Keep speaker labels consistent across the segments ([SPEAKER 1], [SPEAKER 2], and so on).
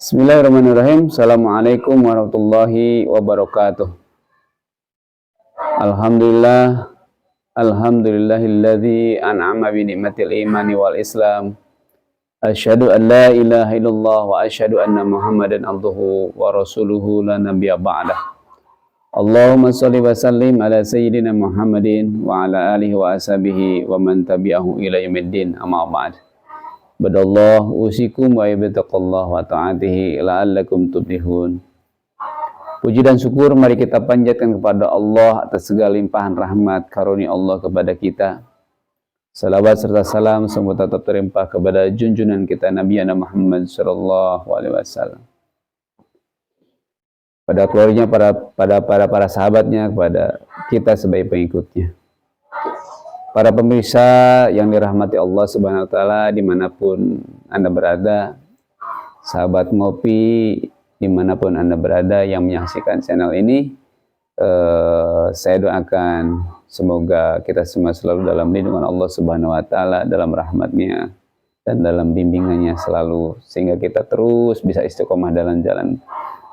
[SPEAKER 1] Bismillahirrahmanirrahim. Assalamualaikum warahmatullahi wabarakatuh. Alhamdulillah, alhamdulillahilladzi an'ama bi ni'matil imani wal islam. Asyhadu an la ilaha illallah wa asyhadu anna Muhammadan abduhu wa rasuluhu la nabiyya ba'dah. Allahumma shalli wa sallim ala sayyidina Muhammadin wa ala alihi wa ashabihi wa man tabi'ahu ila yaumiddin. Amma ba'd. Badallah usikum wa ibtaqallah wa ta'atihi la'allakum tuflihun. Puji dan syukur mari kita panjatkan kepada Allah atas segala limpahan rahmat karunia Allah kepada kita. Salawat serta salam semoga tetap terlimpah kepada junjungan kita Nabi Muhammad sallallahu alaihi wasallam. Pada keluarganya, para sahabatnya, kepada kita sebagai pengikutnya. Para pemirsa yang dirahmati Allah Subhanahu wa taala dimanapun Anda berada, sahabat ngopi dimanapun Anda berada yang menyaksikan channel ini, saya doakan semoga kita semua selalu dalam lindungan Allah Subhanahu wa taala, dalam rahmatnya dan dalam bimbingannya selalu, sehingga kita terus bisa istiqomah dalam jalan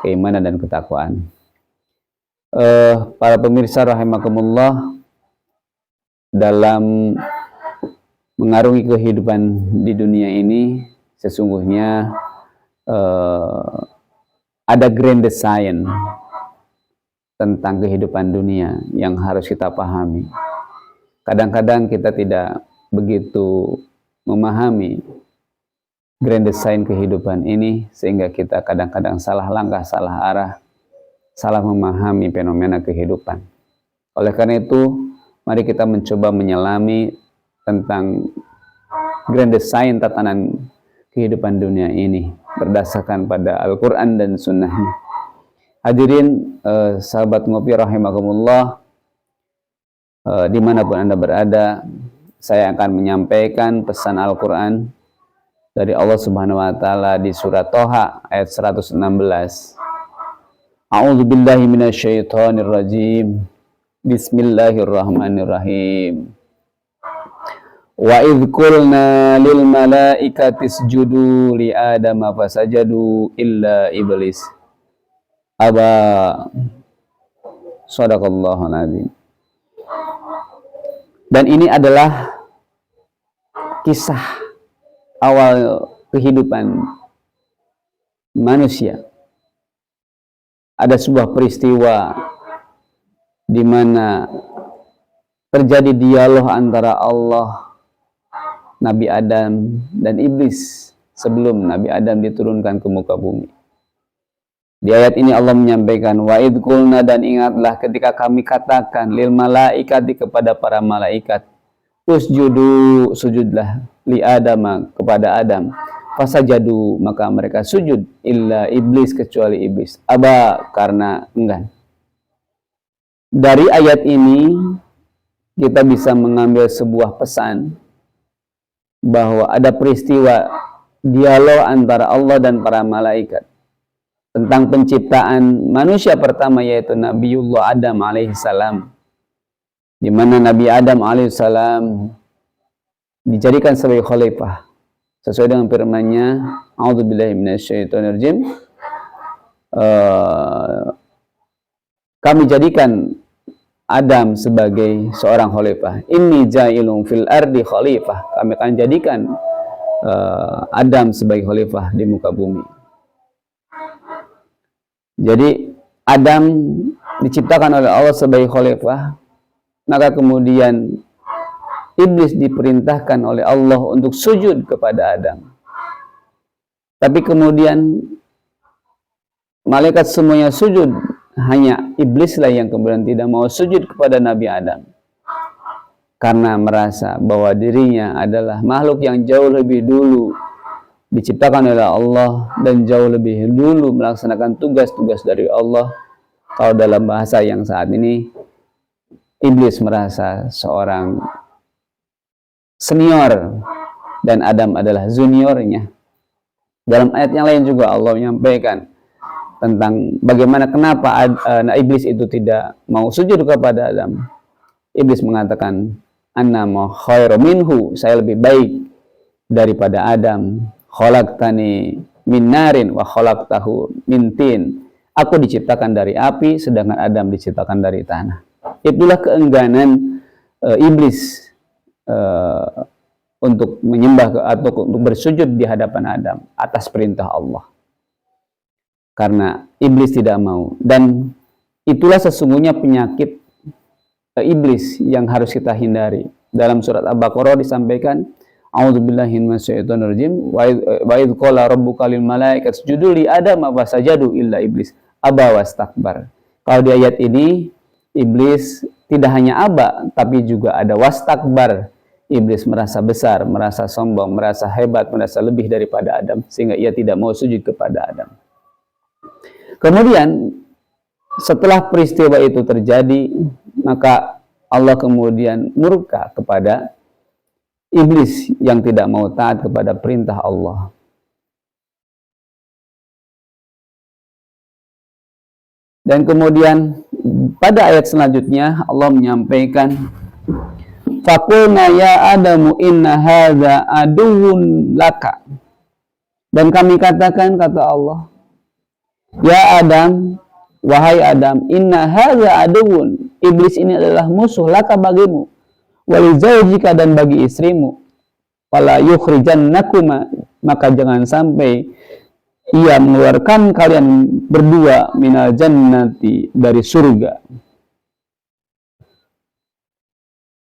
[SPEAKER 1] keimanan dan ketakwaan. Para pemirsa rahimakumullah, dalam mengarungi kehidupan di dunia ini sesungguhnya ada grand design tentang kehidupan dunia yang harus kita pahami. Kadang-kadang kita tidak begitu memahami grand design kehidupan ini, sehingga kita kadang-kadang salah langkah, salah arah, salah memahami fenomena kehidupan. Oleh karena itu, mari kita mencoba menyelami tentang grand design tatanan kehidupan dunia ini berdasarkan pada Al-Quran dan Sunnahnya. Hadirin sahabat ngopi rahimakumullah, dimanapun Anda berada, saya akan menyampaikan pesan Al-Quran dari Allah Subhanahu wa taala di surat Toha ayat 116. A'udzubillahi minasyaitonirrajim. Bismillahirrahmanirrahim. Wa idh qulna lil malaikati isjudu li adama fasajadu illa iblis aba. Shadaqallahul azim. Dan ini adalah kisah awal kehidupan manusia. Ada sebuah peristiwa di mana terjadi dialog antara Allah, Nabi Adam, dan iblis sebelum Nabi Adam diturunkan ke muka bumi. Di ayat ini Allah menyampaikan, wa idh qulna, dan ingatlah ketika kami katakan lil malaikati, kepada para malaikat, usjudu, sujudlah, li Adama, kepada Adam, fasajadu, maka mereka sujud, illa iblis, kecuali iblis, aba, karena enggan. Dari ayat ini kita bisa mengambil sebuah pesan bahwa ada peristiwa dialog antara Allah dan para malaikat tentang penciptaan manusia pertama, yaitu Nabiullah Adam alaihissalam, di mana Nabi Adam alaihissalam dijadikan sebagai khalifah sesuai dengan firman-Nya, a'udzubillahi minasyaitonirrajim, kami jadikan Adam sebagai seorang khalifah. Inni ja'ilun fil ardi khalifah. Kami akan jadikan Adam sebagai khalifah di muka bumi. Jadi Adam diciptakan oleh Allah sebagai khalifah, maka kemudian iblis diperintahkan oleh Allah untuk sujud kepada Adam. Tapi kemudian malaikat semuanya sujud, hanya iblislah yang kemudian tidak mau sujud kepada Nabi Adam, karena merasa bahwa dirinya adalah makhluk yang jauh lebih dulu diciptakan oleh Allah dan jauh lebih dulu melaksanakan tugas-tugas dari Allah. Kalau dalam bahasa yang saat ini, iblis merasa seorang senior dan Adam adalah juniornya. Dalam ayat yang lain juga Allah menyampaikan tentang bagaimana kenapa iblis itu tidak mau sujud kepada Adam. Iblis mengatakan, anna ma khairu minhu, saya lebih baik daripada Adam. Khalaqtani min narin wa khalaqtahu min tin. Aku diciptakan dari api, sedangkan Adam diciptakan dari tanah. Itulah keengganan iblis untuk menyembah atau untuk bersujud di hadapan Adam atas perintah Allah. Karena iblis tidak mau. Dan itulah sesungguhnya penyakit iblis yang harus kita hindari. Dalam surat Al-Baqarah disampaikan, A'udzubillahi minasyaitonirrajim, wa idz qala rabbuka lil malaikati isjudu li adama fasajadu illa iblis aba wastakbar. Kalau di ayat ini iblis tidak hanya aba, tapi juga ada wastakbar. Iblis merasa besar, merasa sombong, merasa hebat, merasa lebih daripada Adam, sehingga ia tidak mau sujud kepada Adam. Kemudian setelah peristiwa itu terjadi, maka Allah kemudian murka kepada iblis yang tidak mau taat kepada perintah Allah. Dan kemudian pada ayat selanjutnya Allah menyampaikan, faqulna ya Adamu inna hadza aduwwun laka. Dan kami katakan, kata Allah, ya Adam, wahai Adam, inna hadza aduwwun, iblis ini adalah musuh laka bagimu, wali zaujika dan bagi istrimu, fala yukhrijannakuma, maka jangan sampai ia mengeluarkan kalian berdua minal jannati, dari surga.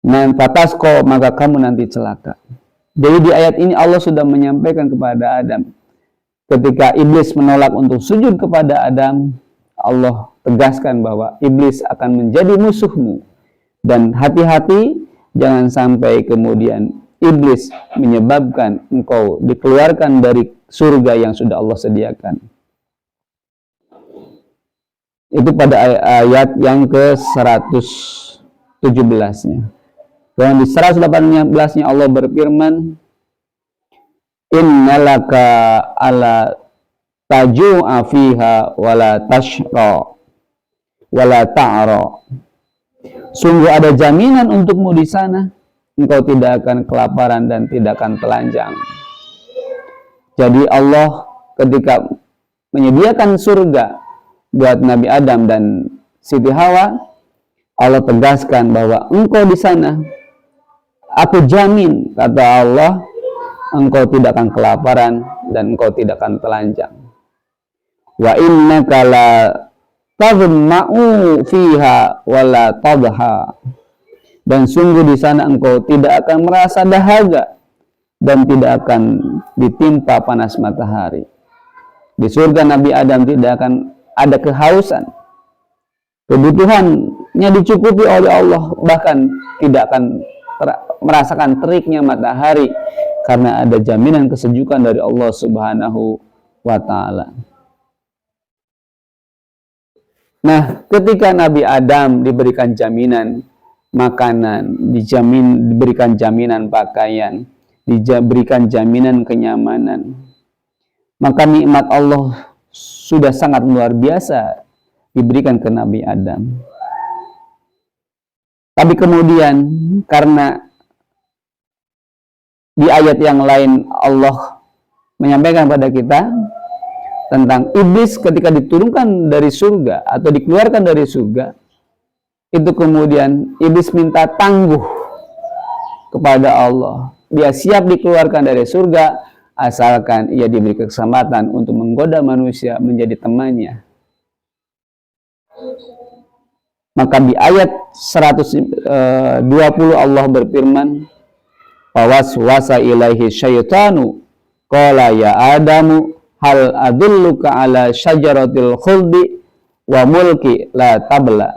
[SPEAKER 1] Nan fatasko, maka kamu nanti celaka. Jadi di ayat ini Allah sudah menyampaikan kepada Adam, ketika iblis menolak untuk sujud kepada Adam, Allah tegaskan bahwa iblis akan menjadi musuhmu. Dan hati-hati, jangan sampai kemudian iblis menyebabkan engkau dikeluarkan dari surga yang sudah Allah sediakan. Itu pada ayat yang ke-117-nya. Dan di 118-nya Allah berfirman, innalaka ala taju'a fiha wala tashra wala ta'ra. Sungguh ada jaminan untukmu di sana, engkau tidak akan kelaparan dan tidak akan telanjang. Jadi Allah ketika menyediakan surga buat Nabi Adam dan Siti Hawa, Allah tegaskan bahwa engkau di sana, aku jamin, kata Allah, engkau tidak akan kelaparan dan engkau tidak akan telanjang. Wa innaka la tadma'u fiha wa la tadha. Dan sungguh di sana engkau tidak akan merasa dahaga dan tidak akan ditimpa panas matahari. Di surga Nabi Adam tidak akan ada kehausan. Kebutuhannya dicukupi oleh Allah, bahkan tidak akan merasakan teriknya matahari karena ada jaminan kesejukan dari Allah Subhanahu wa ta'ala. Nah, ketika Nabi Adam diberikan jaminan makanan, diberikan jaminan pakaian, diberikan jaminan kenyamanan, maka nikmat Allah sudah sangat luar biasa diberikan ke Nabi Adam. Tapi kemudian karena di ayat yang lain Allah menyampaikan pada kita tentang iblis ketika diturunkan dari surga atau dikeluarkan dari surga, itu kemudian iblis minta tangguh kepada Allah. Dia siap dikeluarkan dari surga asalkan ia diberi kesempatan untuk menggoda manusia menjadi temannya. Maka di ayat 120 Allah berfirman, fawaswasa ilaihi syaitanu qala ya Adamu hal adulluka ala syajaratil khuldi wa mulki la tabla.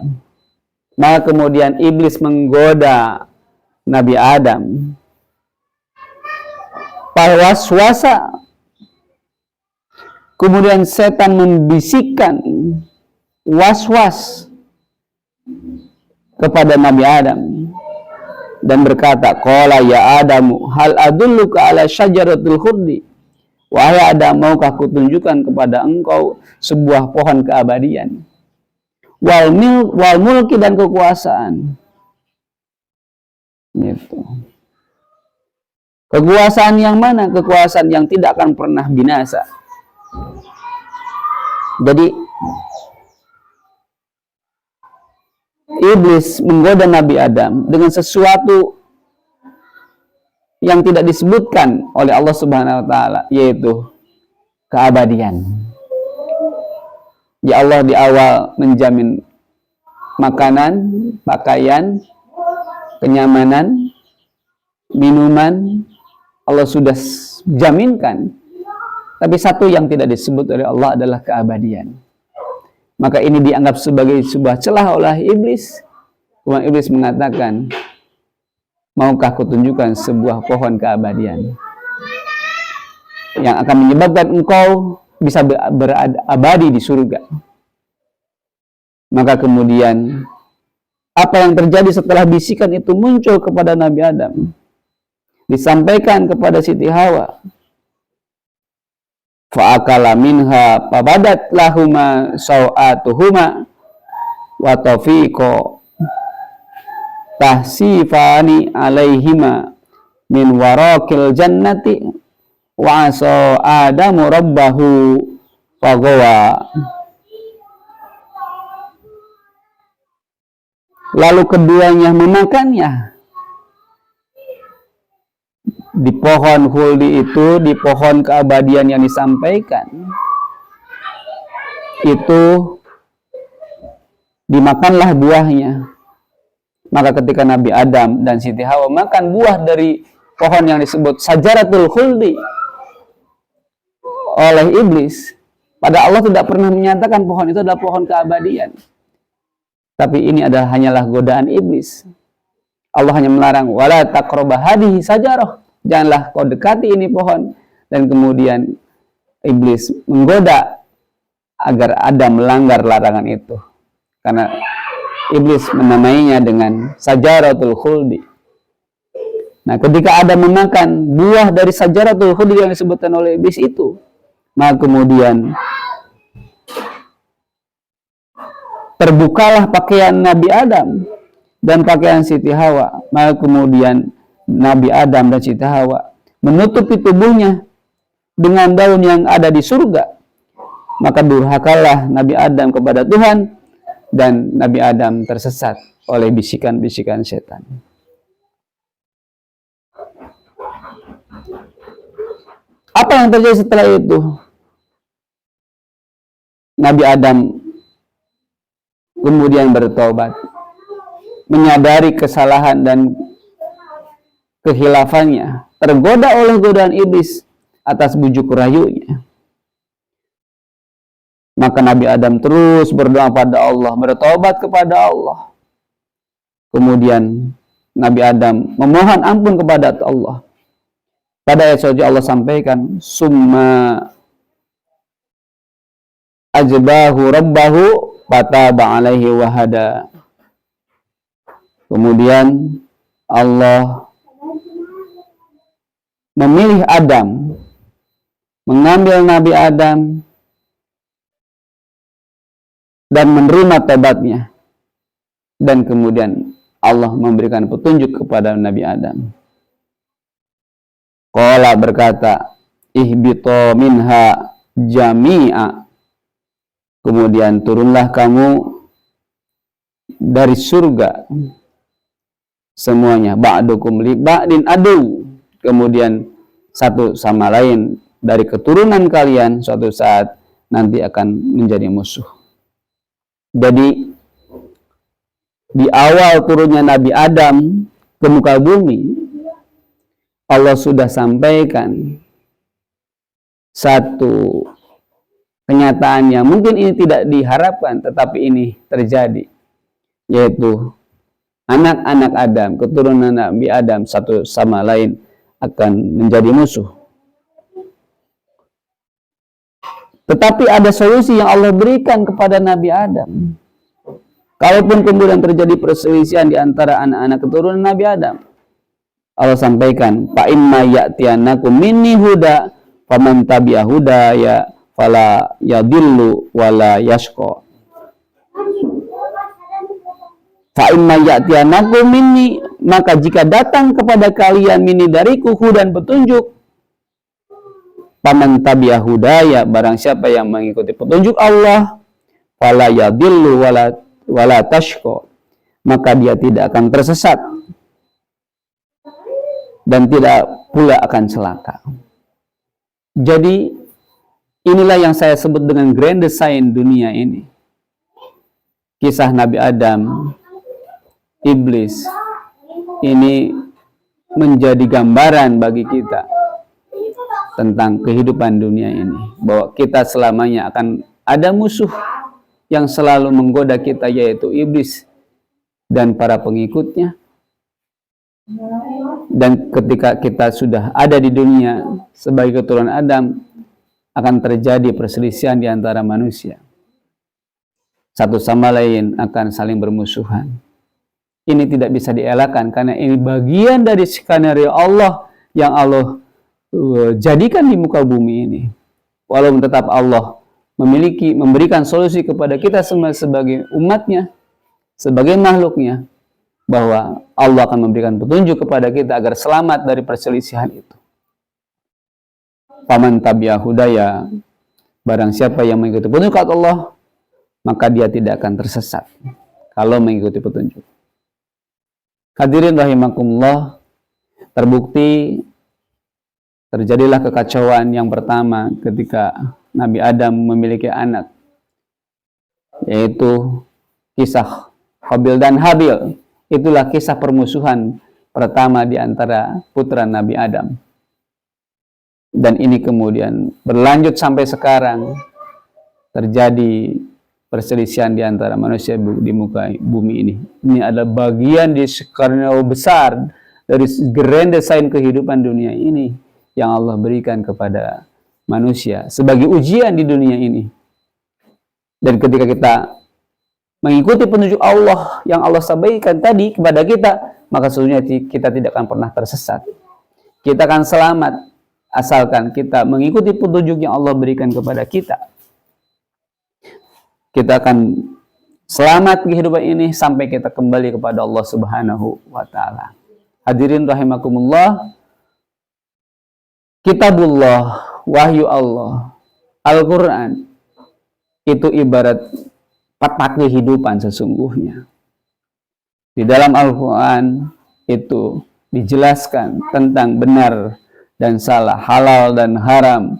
[SPEAKER 1] Maka kemudian iblis menggoda Nabi Adam. Waswasa, kemudian setan membisikkan waswas kepada Nabi Adam dan berkata, qala ya Adamu hal adulluka ala syajaratil khuldi. Wahai Adam, maukah kutunjukkan kepada engkau sebuah pohon keabadian, wal mulki dan kekuasaan. Gitu. Kekuasaan yang mana? Kekuasaan yang tidak akan pernah binasa. Jadi iblis menggoda Nabi Adam dengan sesuatu yang tidak disebutkan oleh Allah Subhanahu wa taala, yaitu keabadian. Ya Allah di awal menjamin makanan, pakaian, kenyamanan, minuman, Allah sudah jaminkan. Tapi satu yang tidak disebut oleh Allah adalah keabadian. Maka ini dianggap sebagai sebuah celah oleh iblis. Kemudian iblis mengatakan, maukah kutunjukkan sebuah pohon keabadian yang akan menyebabkan engkau bisa berabadi di surga. Maka kemudian apa yang terjadi setelah bisikan itu muncul kepada Nabi Adam, disampaikan kepada Siti Hawa. Fa'akala minha fabadat lahuma sawatuhuma wa tafiqo tahsifani alaihima min warakil jannati wa asa adamu rabbahu fagawa. Lalu keduanya memakannya. Di pohon khuldi itu, di pohon keabadian yang disampaikan, itu dimakanlah buahnya. Maka ketika Nabi Adam dan Siti Hawa makan buah dari pohon yang disebut Sajaratul Khuldi oleh iblis, pada Allah tidak pernah menyatakan pohon itu adalah pohon keabadian. Tapi ini adalah hanyalah godaan iblis. Allah hanya melarang, wala taqraba hadhihi sajarah, janganlah kau dekati ini pohon. Dan kemudian iblis menggoda agar Adam melanggar larangan itu, karena iblis menamainya dengan Sajaratul Khuldi. Nah, ketika Adam memakan buah dari Sajaratul Khuldi yang disebutkan oleh iblis itu, maka kemudian terbukalah pakaian Nabi Adam dan pakaian Siti Hawa. Maka kemudian Nabi Adam dan Siti Hawa menutupi tubuhnya dengan daun yang ada di surga. Maka durhakalah Nabi Adam kepada Tuhan, dan Nabi Adam tersesat oleh bisikan-bisikan setan. Apa yang terjadi setelah itu? Nabi Adam kemudian bertobat, menyadari kesalahan dan kehilafannya, tergoda oleh godaan iblis atas bujuk rayunya. Maka Nabi Adam terus berdoa pada Allah, bertobat kepada Allah. Kemudian Nabi Adam memohon ampun kepada Allah. Pada ayat selanjutnya Allah sampaikan, summa ajbahu rabbahu fataba alaihi wahada. Kemudian Allah memilih Adam, mengambil Nabi Adam dan menerima tobatnya, dan kemudian Allah memberikan petunjuk kepada Nabi Adam. Qala berkata, ihbito minha jami'a. Kemudian turunlah kamu dari surga semuanya. Ba'dukum li ba'din adu. Kemudian satu sama lain dari keturunan kalian suatu saat nanti akan menjadi musuh. Jadi di awal turunnya Nabi Adam ke muka bumi, Allah sudah sampaikan satu kenyataan yang mungkin ini tidak diharapkan, tetapi ini terjadi, yaitu anak-anak Adam, keturunan Nabi Adam satu sama lain akan menjadi musuh. Tetapi ada solusi yang Allah berikan kepada Nabi Adam. Kalaupun kemudian terjadi perselisihan di antara anak-anak keturunan Nabi Adam, Allah sampaikan, fa imma ya'tiyanakum minni huda faman tabi'a hudaya fala yadillu wala yashqa. Fa imma ya'tiyanakum minni, maka jika datang kepada kalian minni dariku hudan petunjuk, Paman tabi'a hudaya, barang siapa yang mengikuti petunjuk Allah, fala yadillu wala tashqa, maka dia tidak akan tersesat dan tidak pula akan celaka. Jadi inilah yang saya sebut dengan grand design dunia ini. Kisah Nabi Adam, iblis, ini menjadi gambaran bagi kita tentang kehidupan dunia ini, bahwa kita selamanya akan ada musuh yang selalu menggoda kita, yaitu iblis dan para pengikutnya. Dan ketika kita sudah ada di dunia sebagai keturunan Adam, akan terjadi perselisihan di antara manusia. Satu sama lain akan saling bermusuhan. Ini tidak bisa dielakkan karena ini bagian dari skenario Allah yang Allah jadikan di muka bumi ini. Walaupun tetap Allah memberikan solusi kepada kita semua sebagai umatnya, sebagai makhluknya, bahwa Allah akan memberikan petunjuk kepada kita agar selamat dari perselisihan itu. Paman tabi'a hudaya, barang siapa yang mengikuti petunjuk Allah, maka dia tidak akan tersesat kalau mengikuti petunjuk. Hadirin rahimakumullah, terbukti terjadilah kekacauan yang pertama ketika Nabi Adam memiliki anak, yaitu kisah Habil dan Habil. Itulah kisah permusuhan pertama di antara putra Nabi Adam. Dan ini kemudian berlanjut sampai sekarang, terjadi perselisihan di antara manusia di muka bumi ini. Ini adalah bagian di skenario besar dari grand design kehidupan dunia ini yang Allah berikan kepada manusia sebagai ujian di dunia ini. Dan ketika kita mengikuti petunjuk Allah yang Allah sampaikan tadi kepada kita, maka sesungguhnya kita tidak akan pernah tersesat. Kita akan selamat asalkan kita mengikuti petunjuk yang Allah berikan kepada kita. Kita akan selamat kehidupan ini sampai kita kembali kepada Allah Subhanahu wa Ta'ala. Hadirin rahimakumullah, kitabullah, wahyu Allah, Al-Quran, itu ibarat peta kehidupan sesungguhnya. Di dalam Al-Quran itu dijelaskan tentang benar dan salah, halal dan haram,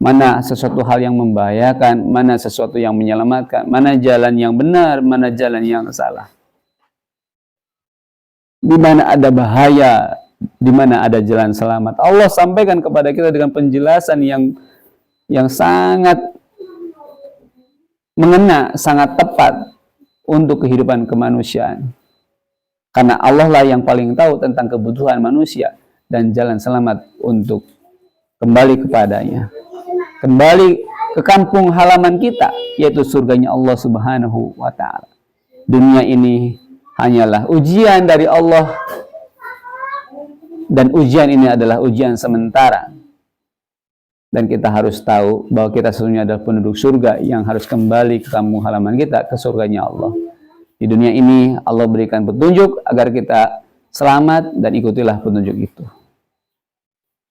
[SPEAKER 1] mana sesuatu hal yang membahayakan, mana sesuatu yang menyelamatkan, mana jalan yang benar, mana jalan yang salah. Di mana ada bahaya, di mana ada jalan selamat. Allah sampaikan kepada kita dengan penjelasan yang sangat mengena, sangat tepat untuk kehidupan kemanusiaan. Karena Allah lah yang paling tahu tentang kebutuhan manusia dan jalan selamat untuk kembali kepadanya. Kembali ke kampung halaman kita, yaitu surganya Allah Subhanahu wa Ta'ala. Dunia ini hanyalah ujian dari Allah, dan ujian ini adalah ujian sementara. Dan kita harus tahu bahwa kita sesungguhnya adalah penduduk surga yang harus kembali ke kampung halaman kita, ke surganya Allah. Di dunia ini Allah berikan petunjuk agar kita selamat, dan ikutilah petunjuk itu.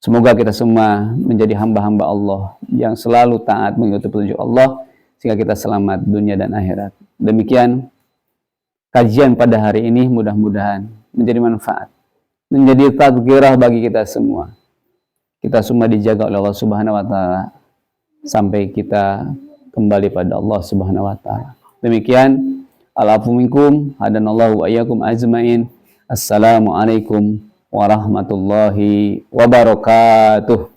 [SPEAKER 1] Semoga kita semua menjadi hamba-hamba Allah yang selalu taat mengikuti petunjuk Allah, sehingga kita selamat dunia dan akhirat. Demikian kajian pada hari ini, mudah-mudahan menjadi manfaat, menjadi tadzkirah bagi kita semua. Kita semua dijaga oleh Allah Subhanahu wa Ta'ala sampai kita kembali pada Allah Subhanahu wa Ta'ala. Demikian, al-afu minkum, hadanallahu wa iyyakum ajmain. Assalamualaikum warahmatullahi wabarakatuh.